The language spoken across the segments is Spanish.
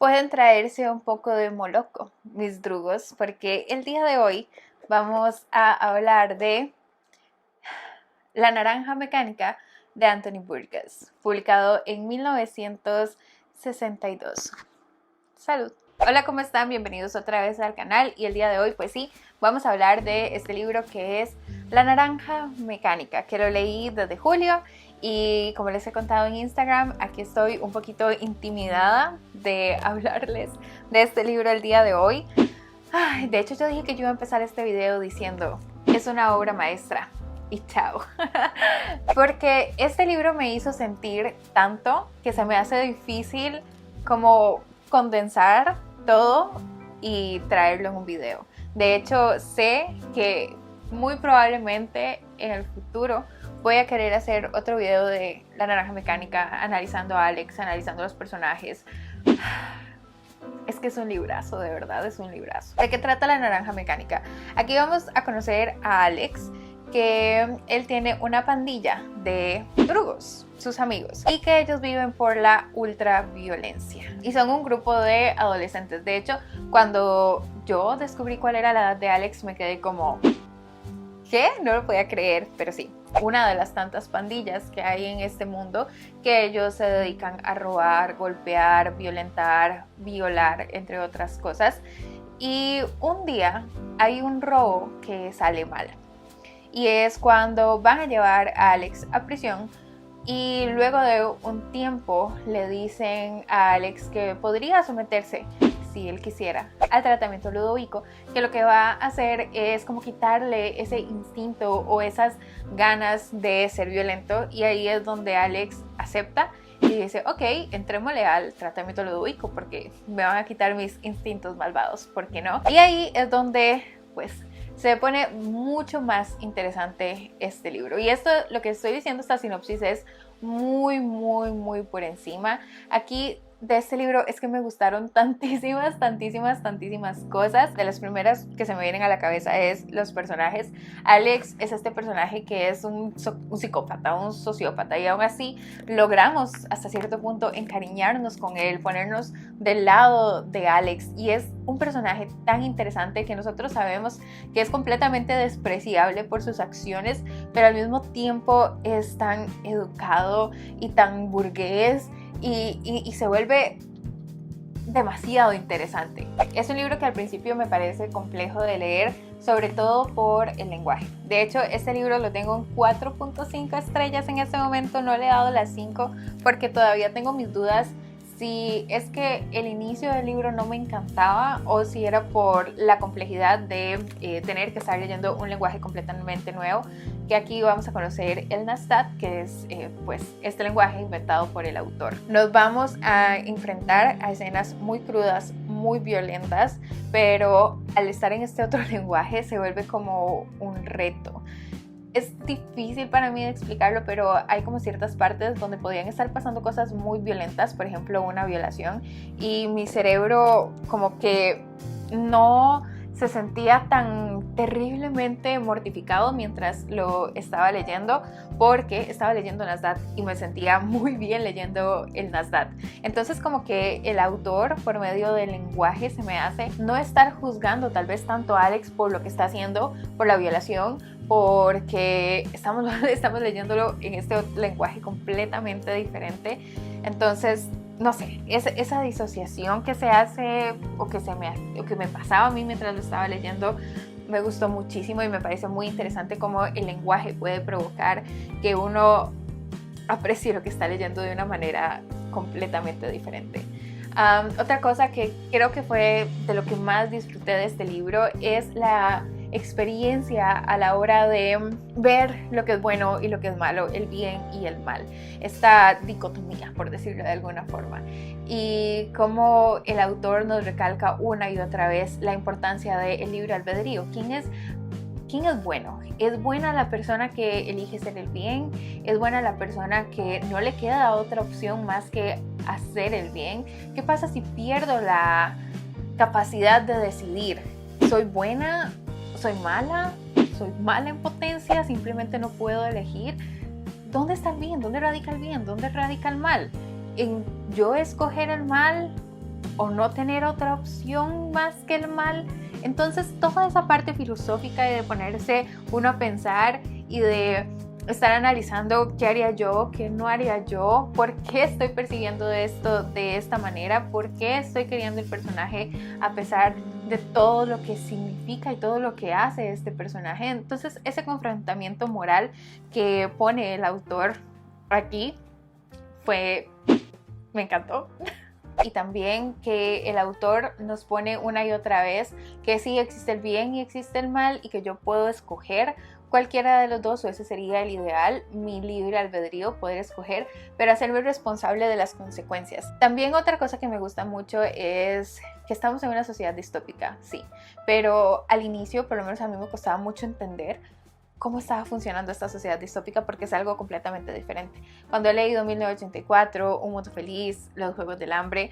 pueden traerse un poco de moloco, mis drugos, porque el día de hoy vamos a hablar de La Naranja Mecánica de Anthony Burgess, publicado en 1962. Salud. Hola, ¿cómo están? Bienvenidos otra vez al canal y el día de hoy, pues sí, vamos a hablar de este libro que es La Naranja Mecánica, que lo leí desde julio y como les he contado en Instagram, aquí estoy un poquito intimidada de hablarles de este libro el día de hoy. De hecho, yo dije que yo iba a empezar este video diciendo, es una obra maestra. Y chao. Porque este libro me hizo sentir tanto que se me hace difícil como condensar todo y traerlo en un video. De hecho, sé que muy probablemente en el futuro voy a querer hacer otro video de La Naranja Mecánica, analizando a Alex, analizando los personajes. Es que es un librazo, de verdad, es un librazo. ¿De qué trata La Naranja Mecánica? Aquí vamos a conocer a Alex, que él tiene una pandilla de drugos, sus amigos, y que ellos viven por la ultraviolencia y son un grupo de adolescentes. De hecho, cuando yo descubrí cuál era la edad de Alex, me quedé como, ¿qué? No lo podía creer, pero sí, una de las tantas pandillas que hay en este mundo, que ellos se dedican a robar, golpear, violentar, violar, entre otras cosas. Y un día hay un robo que sale mal. Y es cuando van a llevar a Alex a prisión y luego de un tiempo le dicen a Alex que podría someterse, si él quisiera, al tratamiento Ludovico, que lo que va a hacer es como quitarle ese instinto o esas ganas de ser violento, y ahí es donde Alex acepta y dice, ok, entrémosle al tratamiento Ludovico porque me van a quitar mis instintos malvados, ¿por qué no? Y ahí es donde pues se pone mucho más interesante este libro. Y esto, lo que estoy diciendo, esta sinopsis es muy por encima. Aquí de este libro es que me gustaron tantísimas cosas. De las primeras que se me vienen a la cabeza es los personajes. Alex es este personaje que es un psicópata, un sociópata, y aún así logramos hasta cierto punto encariñarnos con él, ponernos del lado de Alex, y es un personaje tan interesante que nosotros sabemos que es completamente despreciable por sus acciones, pero al mismo tiempo es tan educado y tan burgués y se vuelve demasiado interesante. Es un libro que al principio me parece complejo de leer, sobre todo por el lenguaje. De hecho, este libro lo tengo en 4.5 estrellas en este momento, no le he dado las 5 porque todavía tengo mis dudas si es que el inicio del libro no me encantaba o si era por la complejidad de tener que estar leyendo un lenguaje completamente nuevo, que aquí vamos a conocer el Nastat, que es pues este lenguaje inventado por el autor. Nos vamos a enfrentar a escenas muy crudas, muy violentas, pero al estar en este otro lenguaje se vuelve como un reto. Es difícil para mí de explicarlo, pero hay como ciertas partes donde podrían estar pasando cosas muy violentas, por ejemplo una violación, y mi cerebro como que no se sentía tan terriblemente mortificado mientras lo estaba leyendo, porque estaba leyendo Nastat y me sentía muy bien leyendo el Nastat. Entonces como que el autor, por medio del lenguaje, se me hace no estar juzgando tal vez tanto a Alex por lo que está haciendo, por la violación, porque estamos leyéndolo en este lenguaje completamente diferente. Entonces, no sé, esa disociación que se hace o que me pasaba a mí mientras lo estaba leyendo me gustó muchísimo, y me parece muy interesante cómo el lenguaje puede provocar que uno aprecie lo que está leyendo de una manera completamente diferente. Otra cosa que creo que fue de lo que más disfruté de este libro es la experiencia a la hora de ver lo que es bueno y lo que es malo, el bien y el mal, esta dicotomía, por decirlo de alguna forma, y cómo el autor nos recalca una y otra vez la importancia del libre albedrío. ¿Quién es bueno? ¿Es buena la persona que elige hacer el bien? ¿Es buena la persona que no le queda otra opción más que hacer el bien? ¿Qué pasa si pierdo la capacidad de decidir? ¿Soy buena? ¿Soy mala? ¿Soy mala en potencia? ¿Simplemente no puedo elegir? ¿Dónde está el bien? ¿Dónde radica el bien? ¿Dónde radica el mal? ¿En yo escoger el mal o no tener otra opción más que el mal. Entonces toda esa parte filosófica de ponerse uno a pensar y de estar analizando qué haría yo, qué no haría yo, por qué estoy persiguiendo esto de esta manera, por qué estoy queriendo el personaje a pesar de todo lo que significa y todo lo que hace este personaje. Entonces ese confrontamiento moral que pone el autor aquí me encantó. Y también que el autor nos pone una y otra vez que sí existe el bien y existe el mal y que yo puedo escoger cualquiera de los dos, o ese sería el ideal, mi libre albedrío, poder escoger, pero hacerme responsable de las consecuencias. También otra cosa que me gusta mucho es que estamos en una sociedad distópica, sí, pero al inicio, por lo menos a mí me costaba mucho entender cómo estaba funcionando esta sociedad distópica, porque es algo completamente diferente. Cuando he leído 1984, Un Mundo Feliz, Los Juegos del Hambre,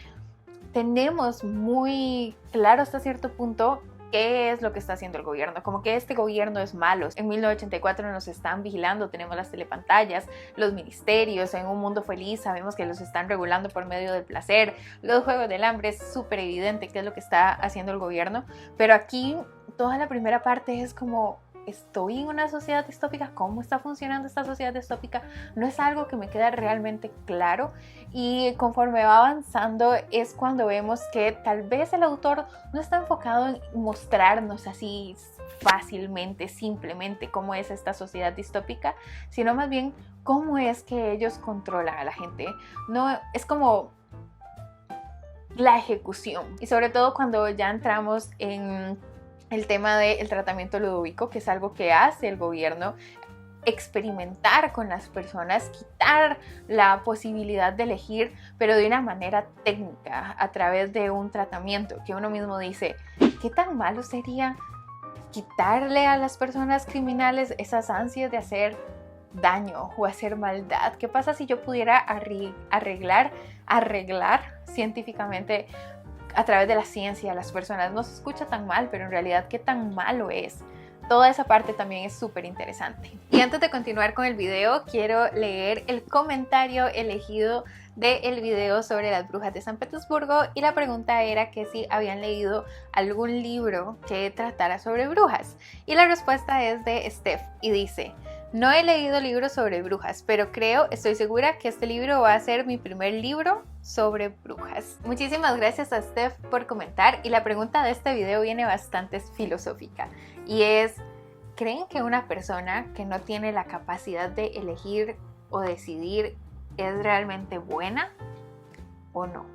tenemos muy claro hasta cierto punto qué es lo que está haciendo el gobierno, como que este gobierno es malo. En 1984 nos están vigilando, tenemos las telepantallas, los ministerios. En Un Mundo Feliz sabemos que los están regulando por medio del placer. Los Juegos del Hambre es súper evidente qué es lo que está haciendo el gobierno, pero aquí toda la primera parte es como: estoy en una sociedad distópica, cómo está funcionando esta sociedad distópica, no es algo que me queda realmente claro. Y conforme va avanzando es cuando vemos que tal vez el autor no está enfocado en mostrarnos así fácilmente, simplemente cómo es esta sociedad distópica, sino más bien cómo es que ellos controlan a la gente. No, es como la ejecución, y sobre todo cuando ya entramos en el tema del tratamiento ludópico, que es algo que hace el gobierno, experimentar con las personas, quitar la posibilidad de elegir, pero de una manera técnica, a través de un tratamiento que uno mismo dice: ¿qué tan malo sería quitarle a las personas criminales esas ansias de hacer daño o hacer maldad? ¿Qué pasa si yo pudiera arreglar científicamente a través de la ciencia a las personas? No se escucha tan mal, pero en realidad qué tan malo es. Toda esa parte también es súper interesante. Y antes de continuar con el video, quiero leer el comentario elegido del video sobre las brujas de San Petersburgo, y la pregunta era que si habían leído algún libro que tratara sobre brujas, y la respuesta es de Steph y dice: no he leído libros sobre brujas, pero estoy segura que este libro va a ser mi primer libro sobre brujas. Muchísimas gracias a Steph por comentar, y la pregunta de este video viene bastante filosófica, y es: ¿creen que una persona que no tiene la capacidad de elegir o decidir es realmente buena o no?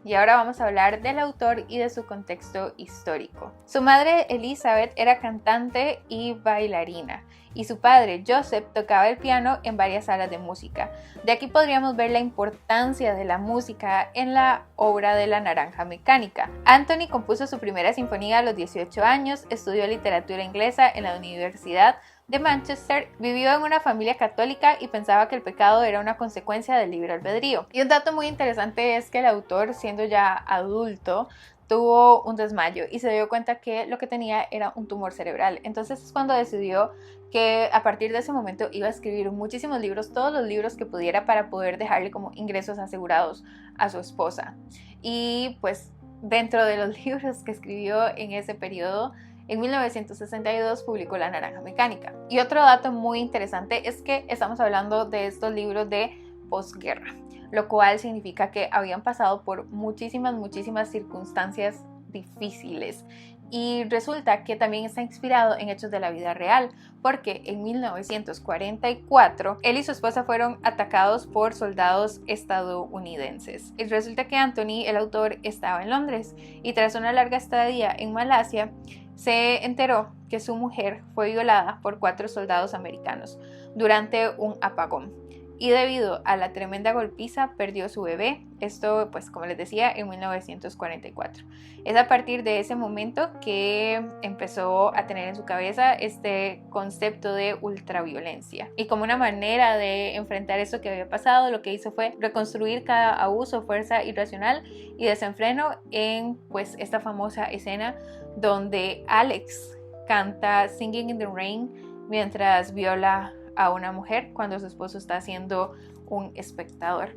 Y ahora vamos a hablar del autor y de su contexto histórico. Su madre Elizabeth era cantante y bailarina, y su padre Joseph tocaba el piano en varias salas de música. De aquí podríamos ver la importancia de la música en la obra de La Naranja Mecánica. Anthony compuso su primera sinfonía a los 18 años, estudió literatura inglesa en la Universidad de Manchester, vivió en una familia católica y pensaba que el pecado era una consecuencia del libre albedrío. Y un dato muy interesante es que el autor, siendo ya adulto, tuvo un desmayo y se dio cuenta que lo que tenía era un tumor cerebral. Entonces es cuando decidió que a partir de ese momento iba a escribir muchísimos libros, todos los libros que pudiera, para poder dejarle como ingresos asegurados a su esposa. Y pues dentro de los libros que escribió en ese periodo, en 1962 publicó La Naranja Mecánica. Y otro dato muy interesante es que estamos hablando de estos libros de posguerra, lo cual significa que habían pasado por muchísimas circunstancias difíciles. Y resulta que también está inspirado en hechos de la vida real, porque en 1944 él y su esposa fueron atacados por soldados estadounidenses. Y resulta que Anthony, el autor, estaba en Londres, y tras una larga estadía en Malasia, se enteró que su mujer fue violada por 4 soldados americanos durante un apagón, y debido a la tremenda golpiza perdió su bebé. Esto, pues como les decía, en 1944. Es a partir de ese momento que empezó a tener en su cabeza este concepto de ultraviolencia, y como una manera de enfrentar eso que había pasado, lo que hizo fue reconstruir cada abuso, fuerza irracional y desenfreno en pues esta famosa escena donde Alex canta Singing in the Rain mientras viola a una mujer cuando su esposo está haciendo un espectador.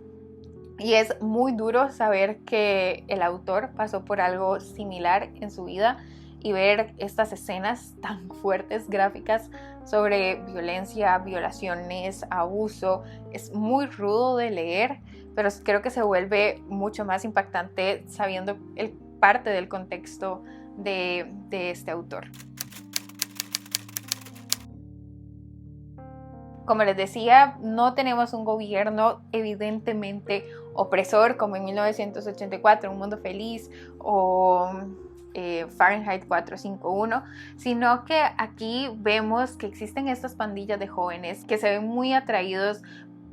Y es muy duro saber que el autor pasó por algo similar en su vida y ver estas escenas tan fuertes, gráficas, sobre violencia, violaciones, abuso. Es muy rudo de leer, pero creo que se vuelve mucho más impactante sabiendo parte del contexto de este autor. Como les decía, no tenemos un gobierno evidentemente opresor como en 1984, Un Mundo Feliz o Fahrenheit 451, sino que aquí vemos que existen estas pandillas de jóvenes que se ven muy atraídos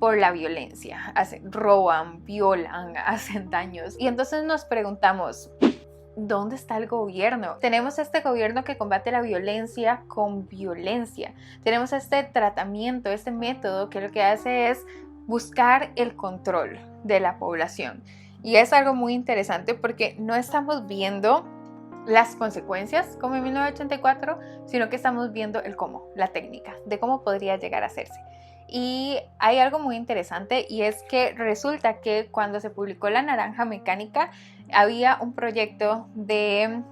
por la violencia, roban, violan, hacen daños. Y entonces nos preguntamos, ¿dónde está el gobierno? Tenemos este gobierno que combate la violencia con violencia. Tenemos este tratamiento, este método que lo que hace es buscar el control de la población. Y es algo muy interesante porque no estamos viendo las consecuencias como en 1984, sino que estamos viendo el cómo, la técnica, de cómo podría llegar a hacerse. Y hay algo muy interesante y es que resulta que cuando se publicó La Naranja Mecánica había un proyecto de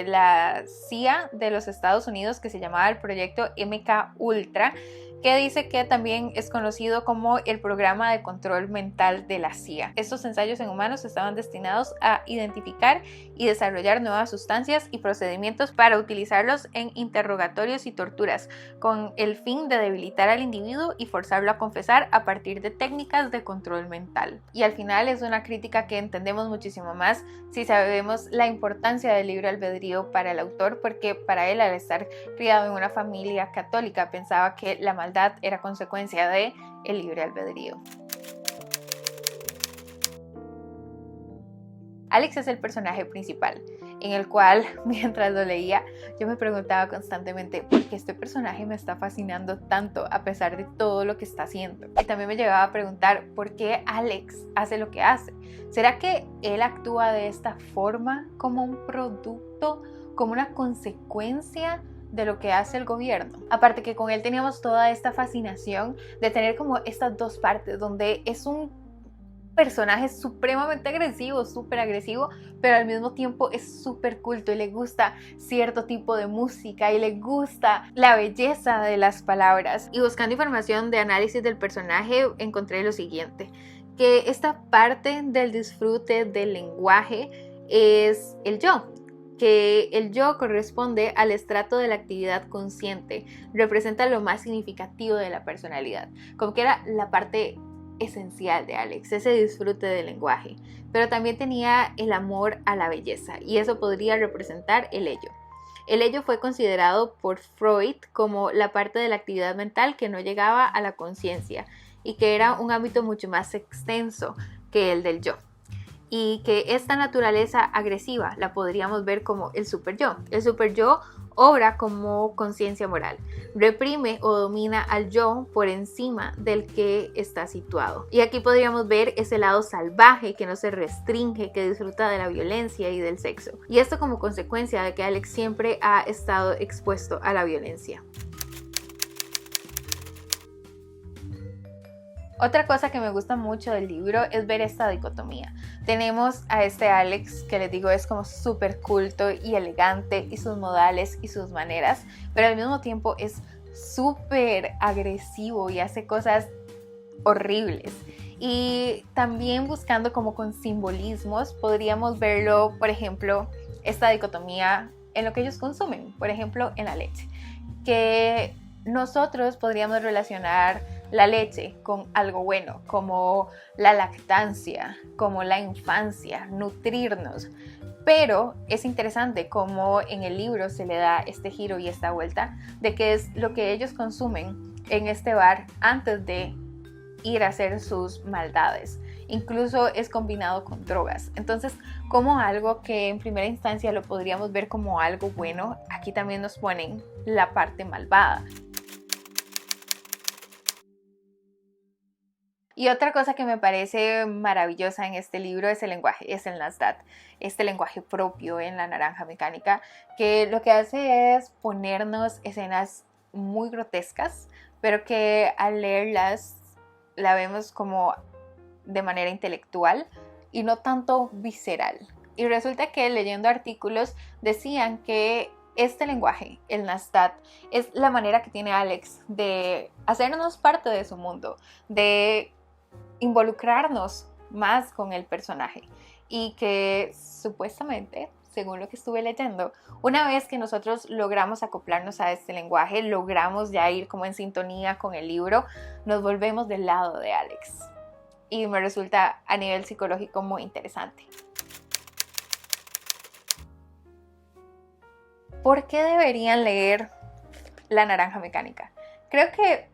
la CIA de los Estados Unidos que se llamaba el proyecto MK Ultra, que dice que también es conocido como el programa de control mental de la CIA. Estos ensayos en humanos estaban destinados a identificar y desarrollar nuevas sustancias y procedimientos para utilizarlos en interrogatorios y torturas, con el fin de debilitar al individuo y forzarlo a confesar a partir de técnicas de control mental. Y al final es una crítica que entendemos muchísimo más si sabemos la importancia del libre albedrío para el autor, porque para él, al estar criado en una familia católica, pensaba que la maldad era consecuencia de el libre albedrío. Alex es el personaje principal, en el cual, mientras lo leía, yo me preguntaba constantemente por qué este personaje me está fascinando tanto a pesar de todo lo que está haciendo. Y también me llegaba a preguntar por qué Alex hace lo que hace. ¿Será que él actúa de esta forma como un producto, como una consecuencia de lo que hace el gobierno? Aparte que con él teníamos toda esta fascinación de tener como estas dos partes, donde es un personaje supremamente agresivo, súper agresivo, pero al mismo tiempo es súper culto y le gusta cierto tipo de música y le gusta la belleza de las palabras. Y buscando información de análisis del personaje encontré lo siguiente, que esta parte del disfrute del lenguaje es el yo, que el yo corresponde al estrato de la actividad consciente, representa lo más significativo de la personalidad, como que era la parte esencial de Alex, ese disfrute del lenguaje, pero también tenía el amor a la belleza y eso podría representar el ello. El ello fue considerado por Freud como la parte de la actividad mental que no llegaba a la conciencia y que era un ámbito mucho más extenso que el del yo. Y que esta naturaleza agresiva la podríamos ver como el superyo. El superyo obra como conciencia moral, reprime o domina al yo por encima del que está situado. Y aquí podríamos ver ese lado salvaje que no se restringe, que disfruta de la violencia y del sexo. Y esto como consecuencia de que Alex siempre ha estado expuesto a la violencia. Otra cosa que me gusta mucho del libro es ver esta dicotomía. Tenemos a este Alex que les digo es como súper culto y elegante y sus modales y sus maneras, pero al mismo tiempo es súper agresivo y hace cosas horribles. Y también buscando como con simbolismos podríamos verlo, por ejemplo, esta dicotomía en lo que ellos consumen, por ejemplo en la leche, que nosotros podríamos relacionar la leche con algo bueno, como la lactancia, como la infancia, nutrirnos. Pero es interesante cómo en el libro se le da este giro y esta vuelta de que es lo que ellos consumen en este bar antes de ir a hacer sus maldades. Incluso es combinado con drogas. Entonces, como algo que en primera instancia lo podríamos ver como algo bueno, aquí también nos ponen la parte malvada. Y otra cosa que me parece maravillosa en este libro es el lenguaje, es el Nasdaq, este lenguaje propio en La Naranja Mecánica, que lo que hace es ponernos escenas muy grotescas, pero que al leerlas la vemos como de manera intelectual y no tanto visceral. Y resulta que leyendo artículos decían que este lenguaje, el Nastat, es la manera que tiene Alex de hacernos parte de su mundo, de involucrarnos más con el personaje, y que supuestamente, según lo que estuve leyendo, una vez que nosotros logramos acoplarnos a este lenguaje, logramos ya ir como en sintonía con el libro, nos volvemos del lado de Alex. Y me resulta a nivel psicológico muy interesante. ¿Por qué deberían leer La Naranja Mecánica? Creo que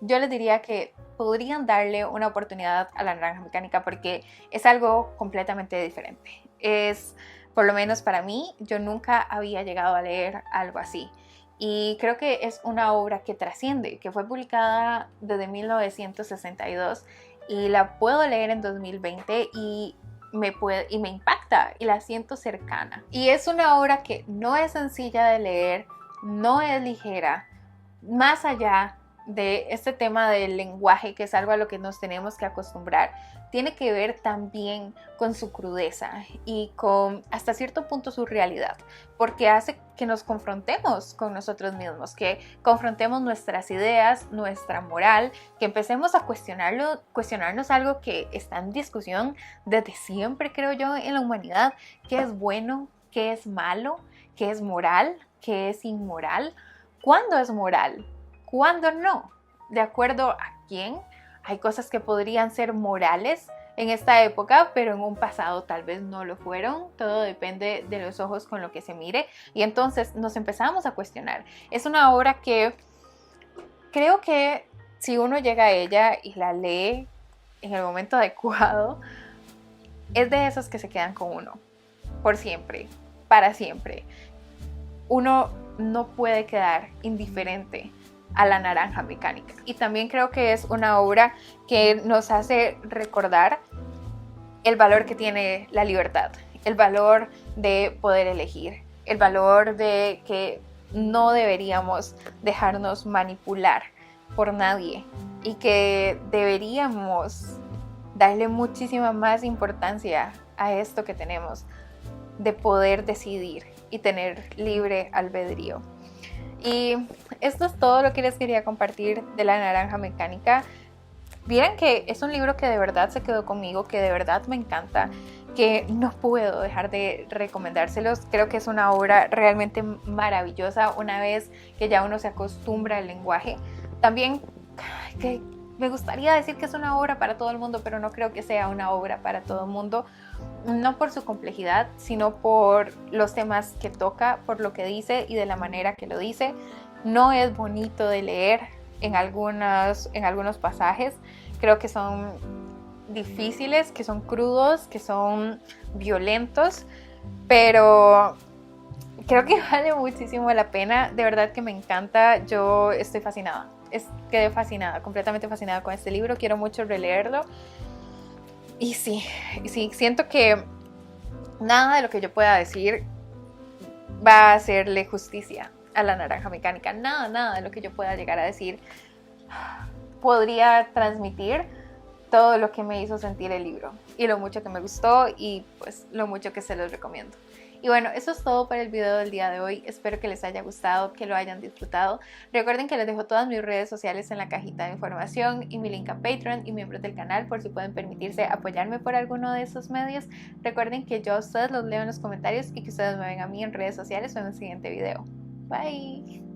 yo les diría que podrían darle una oportunidad a La Naranja Mecánica porque es algo completamente diferente. Es, por lo menos para mí, yo nunca había llegado a leer algo así. Y creo que es una obra que trasciende, que fue publicada desde 1962 y la puedo leer en 2020 y me impacta y la siento cercana. Y es una obra que no es sencilla de leer, no es ligera, más allá de este tema del lenguaje, que es algo a lo que nos tenemos que acostumbrar, tiene que ver también con su crudeza y con hasta cierto punto su realidad, porque hace que nos confrontemos con nosotros mismos, que confrontemos nuestras ideas, nuestra moral, que empecemos a cuestionarnos algo que está en discusión desde siempre, creo yo, en la humanidad: qué es bueno, qué es malo, qué es moral, qué es inmoral, cuándo es moral, cuándo no, de acuerdo a quién. Hay cosas que podrían ser morales en esta época, pero en un pasado tal vez no lo fueron. Todo depende de los ojos con lo que se mire. Y entonces nos empezamos a cuestionar. Es una obra que creo que si uno llega a ella y la lee en el momento adecuado, es de esos que se quedan con uno por siempre, para siempre. Uno no puede quedar indiferente a La Naranja Mecánica. Y también creo que es una obra que nos hace recordar el valor que tiene la libertad, el valor de poder elegir, el valor de que no deberíamos dejarnos manipular por nadie y que deberíamos darle muchísima más importancia a esto que tenemos de poder decidir y tener libre albedrío. Y esto es todo lo que les quería compartir de La Naranja Mecánica. Vieran que es un libro que de verdad se quedó conmigo, que de verdad me encanta, que no puedo dejar de recomendárselos. Creo que es una obra realmente maravillosa una vez que ya uno se acostumbra al lenguaje. También que me gustaría decir que es una obra para todo el mundo, pero no creo que sea una obra para todo el mundo. No por su complejidad, sino por los temas que toca, por lo que dice y de la manera que lo dice. No es bonito de leer en algunos pasajes. Creo que son difíciles, que son crudos, que son violentos, pero creo que vale muchísimo la pena. De verdad que me encanta. Yo estoy fascinada. Quedé fascinada, completamente fascinada con este libro. Quiero mucho releerlo. Y sí, siento que nada de lo que yo pueda decir va a hacerle justicia a La Naranja Mecánica. Nada de lo que yo pueda llegar a decir podría transmitir todo lo que me hizo sentir el libro y lo mucho que me gustó y pues lo mucho que se los recomiendo. Y bueno, eso es todo para el video del día de hoy. Espero que les haya gustado, que lo hayan disfrutado. Recuerden que les dejo todas mis redes sociales en la cajita de información y mi link a Patreon y miembros del canal por si pueden permitirse apoyarme por alguno de esos medios. Recuerden que yo a ustedes los leo en los comentarios y que ustedes me ven a mí en redes sociales o en el siguiente video. Bye.